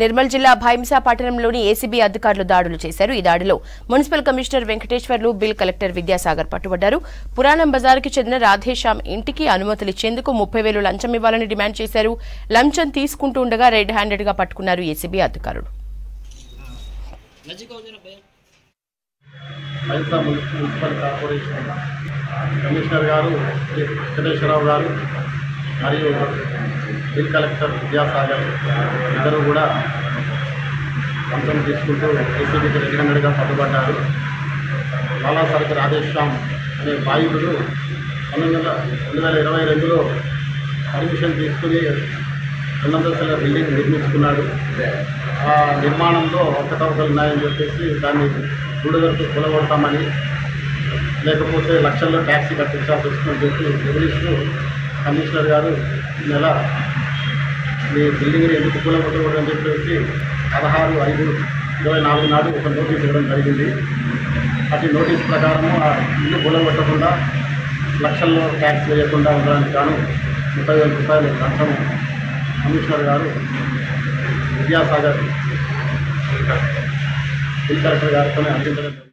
నిర్మల్ జిల్లా భైంసా పట్టణంలోని ఏసీబీ అధికారులు దాడులు చేశారు. ఈ దాడిలో municipal commissioner Venkateswarlu, bill collector Vidyasagar పట్టుబడ్డారు. పురాణం బజార్కి చెందిన రాధేశ్యామ్ ఇంటికి అనుమతులిచ్చేందుకు 30,000 లంచం ఇవ్వాలని డిమాండ్ చేశారు. లంచం తీసుకుంటూ ఉండగా రెడ్ హ్యాండెడ్ గా పట్టుకున్నారు ఏసీబీ అధికారులు. భైంసా మున్సిపల్ కార్పొరేషన్ కమిషనర్ గారు వెంకటేశ్వరరావు గారు మరియు బిల్ కలెక్టర్ విద్యాసాగర్ ఇద్దరు కూడా లంచం తీసుకుంటూ ఏసీబీకి రెడ్ హ్యాండెడ్గా పట్టుబడ్డారు. లాలాసరికి రాధేశ్యామ్ అనే బాధితుడు 2022లో పర్మిషన్ తీసుకుని 2 అంతస్తుల బిల్డింగ్ నిర్మించుకున్నాడు. ఆ నిర్మాణంలో అవకతవకలు ఉన్నాయని చెప్పేసి దాన్ని బూడిదతో కూలగొడతామని, లేకపోతే లక్షల్లో ట్యాక్సీ కట్టించాల్సి వస్తుందని చెప్పి బెదిరిస్తూ కమిషనర్ గారు ఈ నెల మీ బిల్డింగ్ని ఎందుకు కూలగొట్టకూడదని చెప్పేసి 16/5/24 నాడు ఒక నోటీస్ ఇవ్వడం జరిగింది. అటు నోటీస్ ప్రకారము ఆ ఇల్లు కూలగొట్టకుండా లక్షల్లో ట్యాక్స్ వేయకుండా ఉండడానికి గాను 30,000 రూపాయలు లంచం కమిషనర్ గారు విద్యాసాగర్ బిల్ కలెక్టర్ గారితో అందించడం జరిగింది.